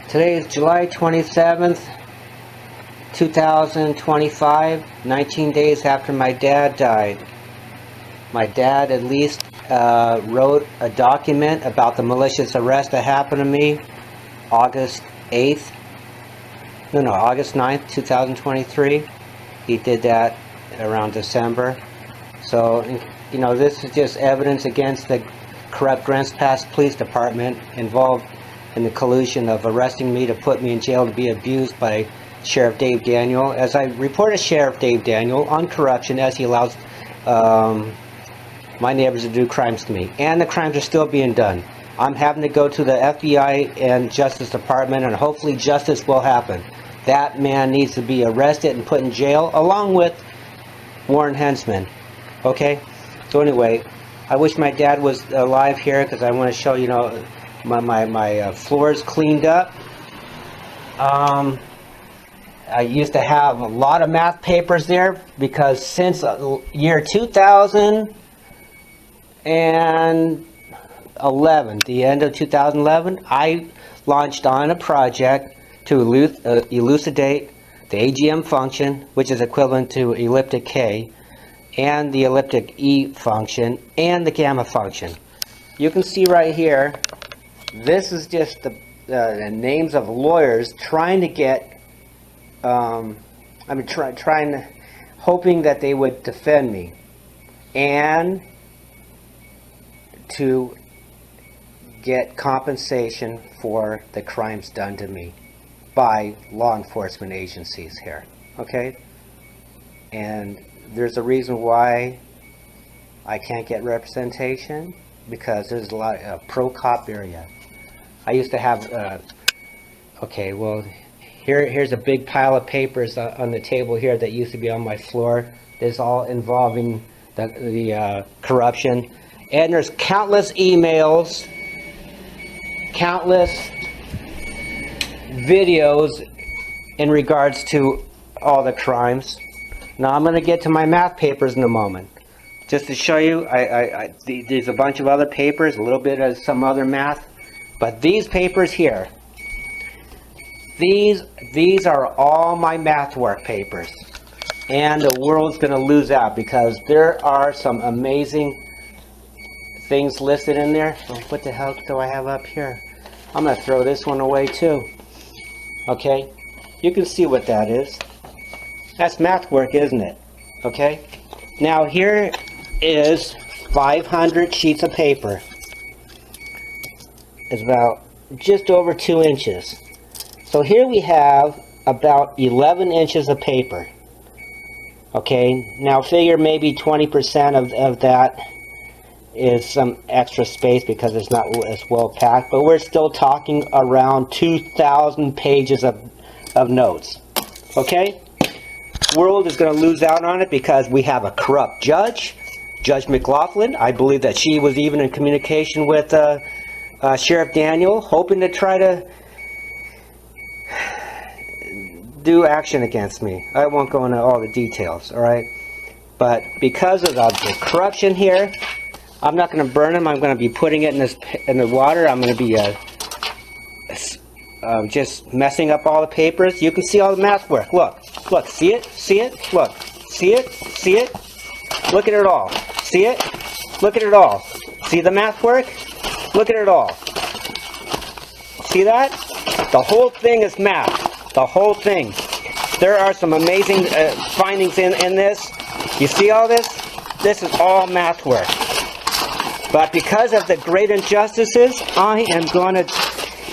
Today is July 27th, 2025, 19 days after my dad died. My dad at least wrote a document about the malicious arrest that happened to me August 9th, 2023. He did that around December. So, you know, this is just evidence against the corrupt Grants Pass Police Department involved in the collusion of arresting me to put me in jail to be abused by Sheriff Dave Daniel. As I reported Sheriff Dave Daniel on corruption as he allows my neighbors to do crimes to me. And the crimes are still being done. I'm having to go to the FBI and Justice Department, and hopefully justice will happen. That man needs to be arrested and put in jail along with Warren Hensman. Okay? So anyway, I wish my dad was alive here because I want to show, you know, my floors cleaned up. I used to have a lot of math papers there because since year 2011, the end of 2011, I launched on a project to elucidate the AGM function, which is equivalent to elliptic K, and the elliptic E function, and the gamma function. You can see right here, this is just the names of lawyers trying to get, hoping that they would defend me and to get compensation for the crimes done to me by law enforcement agencies here. Okay? And there's a reason why I can't get representation, because there's a lot of pro-cop area. I used to have, okay, well, here's a big pile of papers on the table here that used to be on my floor. This is all involving the corruption. And there's countless emails, countless videos in regards to all the crimes. Now I'm going to get to my math papers in a moment. Just to show you, there's a bunch of other papers, a little bit of some other math. But these papers here, these are all my math work papers. And the world's going to lose out because there are some amazing things listed in there. Oh, what the hell do I have up here? I'm going to throw this one away too. Okay? You can see what that is. That's math work, isn't it? Okay? Now here is 500 sheets of paper. It's about just over 2 inches. So here we have about 11 inches of paper. Okay, now figure maybe 20% of that is some extra space because it's not as well packed, but we're still talking around 2,000 pages of notes. Okay, world is going to lose out on it because we have a corrupt judge, Judge McLaughlin. I believe that she was even in communication with Sheriff Daniel, hoping to try to do action against me. I won't go into all the details, all right? But because of the corruption here, I'm not going to burn them. I'm going to be putting it in the water. I'm going to be just messing up all the papers. You can see all the math work. Look, see it, look, see it, look at it all. See it, look at it all. See the math work? Look at it all. See that? The whole thing is math. The whole thing. There are some amazing findings in this. You see all this? This is all math work. But because of the great injustices, I am going to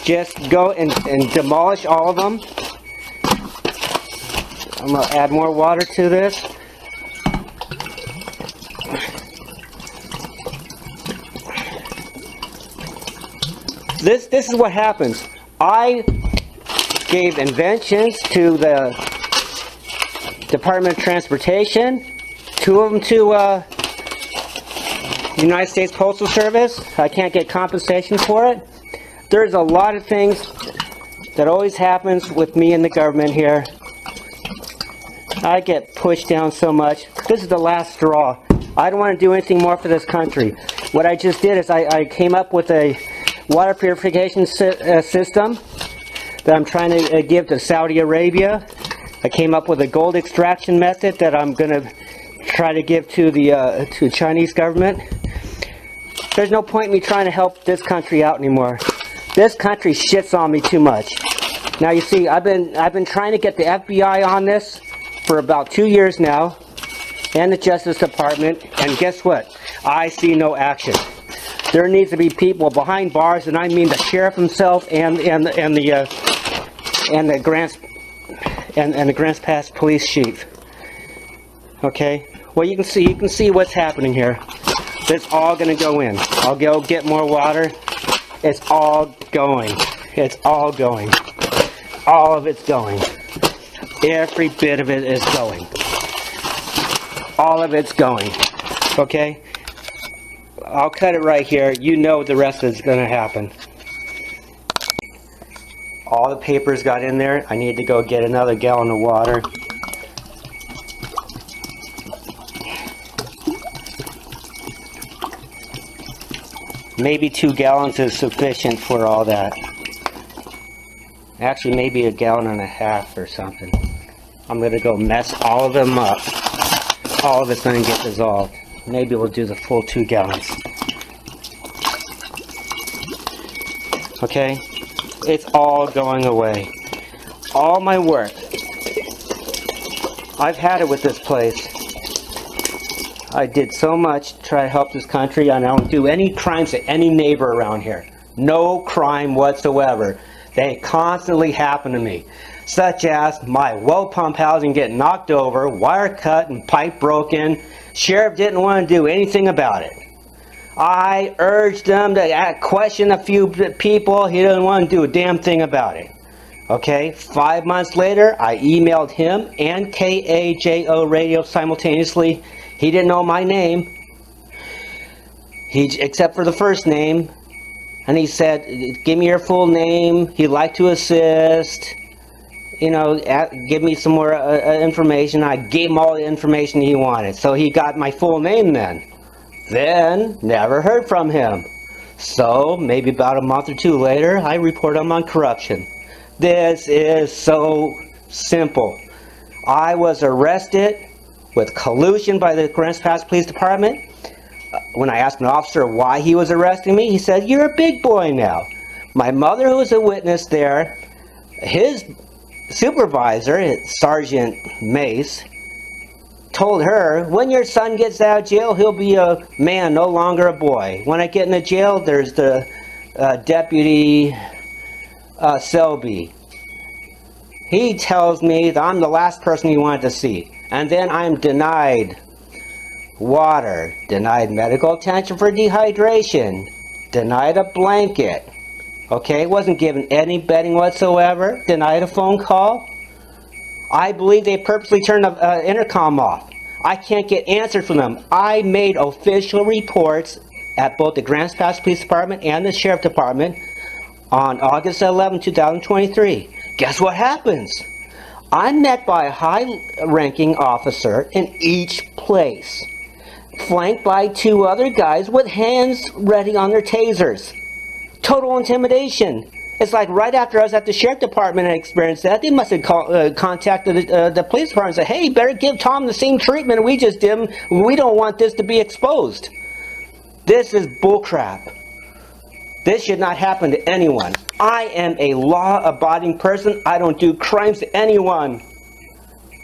just go and demolish all of them. I'm going to add more water to this. This is what happens. I gave inventions to the Department of Transportation, 2 of them to United States Postal Service. I can't get compensation for it. There's a lot of things that always happens with me and the government here. I get pushed down so much. This is the last straw. I don't want to do anything more for this country. What I just did is I came up with a water purification system that I'm trying to give to Saudi Arabia. I came up with a gold extraction method that I'm going to try to give to the Chinese government. There's no point in me trying to help this country out anymore. This country shits on me too much. Now you see, I've been trying to get the FBI on this for about 2 years now, and the Justice Department, and guess what? I see no action. There needs to be people behind bars, and I mean the sheriff himself and the Grants Pass police chief. Okay. Well, you can see what's happening here. It's all going to go in. I'll go get more water. It's all going. It's all going. All of it's going. Every bit of it is going. All of it's going. Okay? I'll cut it right here. You know the rest is going to happen. All the papers got in there. I need to go get another gallon of water. Maybe 2 gallons is sufficient for all that. Actually, maybe 1.5 gallons or something. I'm going to go mess all of them up. All of it's going to get dissolved. Maybe we'll do the full 2 gallons. Okay? It's all going away. All my work. I've had it with this place. I did so much to try to help this country, and I don't do any crimes to any neighbor around here. No crime whatsoever. They constantly happen to me. Such as my well pump housing getting knocked over, wire cut and pipe broken. Sheriff didn't want to do anything about it. I urged them to question a few people. He didn't want to do a damn thing about it. Okay, 5 months later, I emailed him and KAJO radio simultaneously. He didn't know my name, except for the first name. And he said, give me your full name. He'd like to assist. You know, give me some more information. I gave him all the information he wanted. So he got my full name then. Then, never heard from him. So, maybe about a month or 2 later, I report him on corruption. This is so simple. I was arrested with collusion by the Grants Pass Police Department. When I asked an officer why he was arresting me, he said, you're a big boy now. My mother, who was a witness there, his supervisor, Sergeant Mace, told her, when your son gets out of jail, he'll be a man, no longer a boy. When I get into jail, there's the Deputy Selby. He tells me that I'm the last person he wanted to see. And then I'm denied water, denied medical attention for dehydration, denied a blanket. Okay, wasn't given any bedding whatsoever, denied a phone call. I believe they purposely turned the intercom off. I can't get answers from them. I made official reports at both the Grants Pass Police Department and the Sheriff Department on August 11, 2023. Guess what happens? I'm met by a high-ranking officer in each place, flanked by 2 other guys with hands ready on their tasers. Total intimidation. It's like right after I was at the Sheriff Department and experienced that, they must have contacted the police department and said, hey, better give Tom the same treatment we just did him. We don't want this to be exposed. This is bullcrap. This should not happen to anyone. I am a law-abiding person. I don't do crimes to anyone.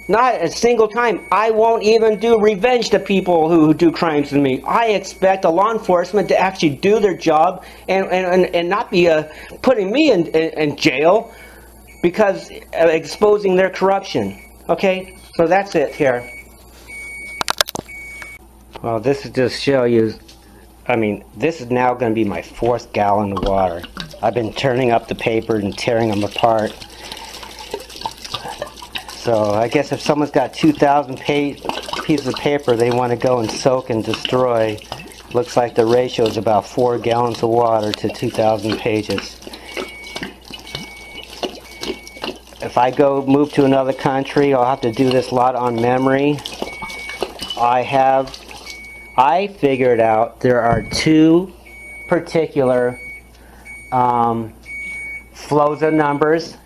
Not a single time. I won't even do revenge to people who do crimes to me. I expect the law enforcement to actually do their job and not be putting me in jail because of exposing their corruption. Okay? So that's it here. Well, this is just show you. I mean, this is now going to be my 4th gallon of water. I've been turning up the paper and tearing them apart. So I guess if someone's got 2,000 pieces of paper they want to go and soak and destroy, looks like the ratio is about 4 gallons of water to 2,000 pages. If I move to another country, I'll have to do this lot on memory. I figured out there are 2 particular flows of numbers,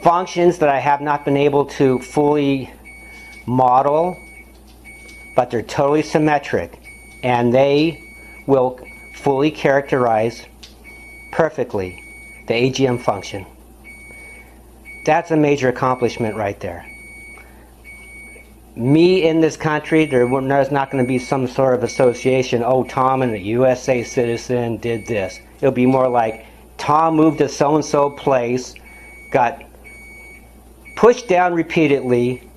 functions that I have not been able to fully model, but they're totally symmetric, and they will fully characterize perfectly the AGM function. That's a major accomplishment right there. Me in this country, there's not going to be some sort of association, oh, Tom and a USA citizen did this. It'll be more like, Tom moved to so-and-so place, got pushed down repeatedly,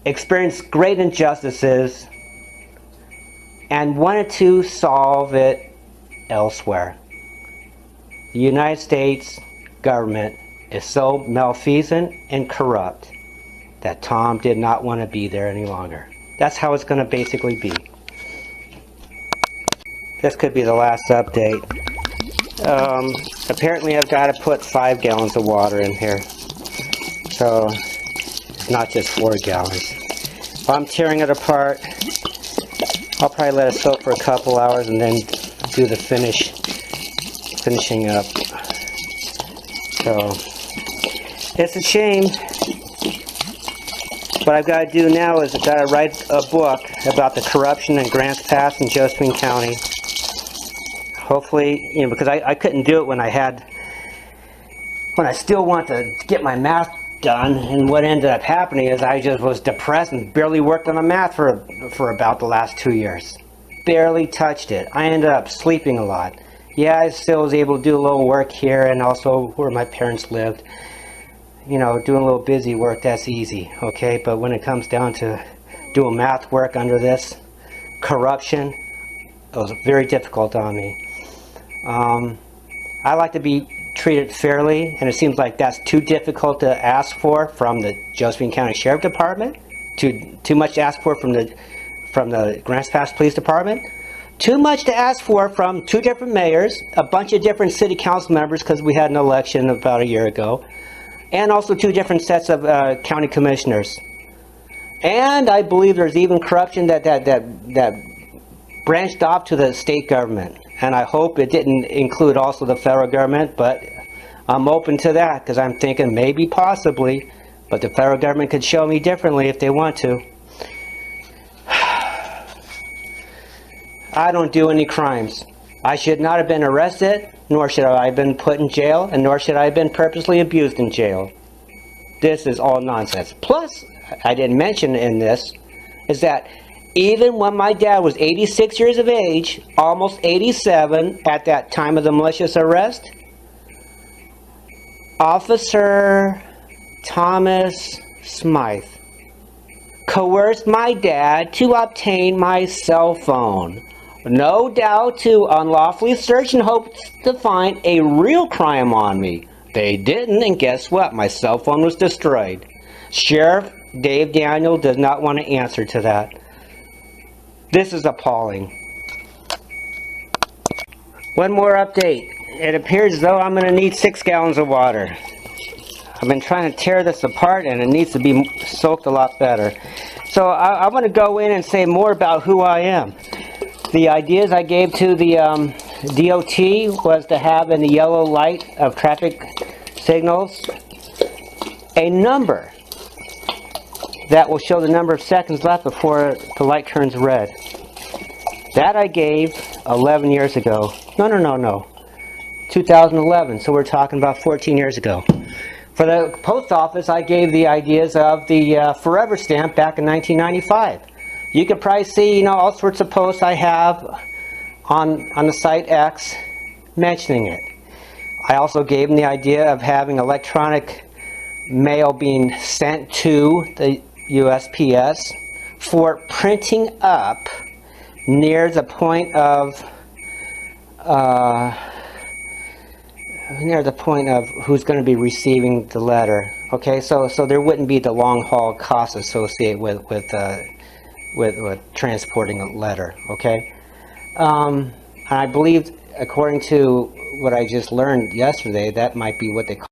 experienced great injustices, and wanted to solve it elsewhere. The United States government is so malfeasant and corrupt that Tom did not want to be there any longer. That's how it's going to basically be. This could be the last update. Apparently I've got to put 5 gallons of water in here. So it's not just 4 gallons. I'm tearing it apart. I'll probably let it soak for a couple hours and then do the finishing up. So it's a shame. What I've got to do now is I've got to write a book about the corruption in Grants Pass and Josephine County. Hopefully, because I couldn't do it when I still want to get my math done, and what ended up happening is I just was depressed and barely worked on the math for about the last 2 years. Barely touched it. I ended up sleeping a lot. Yeah, I still was able to do a little work here and also where my parents lived. Doing a little busy work, that's easy, okay? But when it comes down to doing math work under this corruption, it was very difficult on me. I like to be treated fairly, and it seems like that's too difficult to ask for from the Josephine County Sheriff Department, too much to ask for from the Grants Pass Police Department, too much to ask for from 2 different mayors, a bunch of different city council members because we had an election about a year ago, and also 2 different sets of county commissioners. And I believe there's even corruption that branched off to the state government. And I hope it didn't include also the federal government, but I'm open to that because I'm thinking maybe possibly, but the federal government could show me differently if they want to. I don't do any crimes. I should not have been arrested, nor should I have been put in jail, and nor should I have been purposely abused in jail. This is all nonsense. Plus, I didn't mention in this, is that even when my dad was 86 years of age, almost 87 at that time of the malicious arrest, Officer Thomas Smythe coerced my dad to obtain my cell phone. No doubt to unlawfully search in hopes to find a real crime on me. They didn't, and guess what? My cell phone was destroyed. Sheriff Dave Daniel does not want to answer to that. This is appalling. One more update. It appears as though I'm going to need 6 gallons of water. I've been trying to tear this apart and it needs to be soaked a lot better. So I want to go in and say more about who I am. The ideas I gave to the DOT was to have in the yellow light of traffic signals a number that will show the number of seconds left before the light turns red. That I gave 11 years ago. No. 2011, so we're talking about 14 years ago. For the post office, I gave the ideas of the forever stamp back in 1995. You could probably see, all sorts of posts I have on the site X mentioning it. I also gave them the idea of having electronic mail being sent to the USPS for printing up near the point of who's going to be receiving the letter. Okay, so there wouldn't be the long haul costs associated with transporting a letter. Okay, and I believe, according to what I just learned yesterday, that might be what they call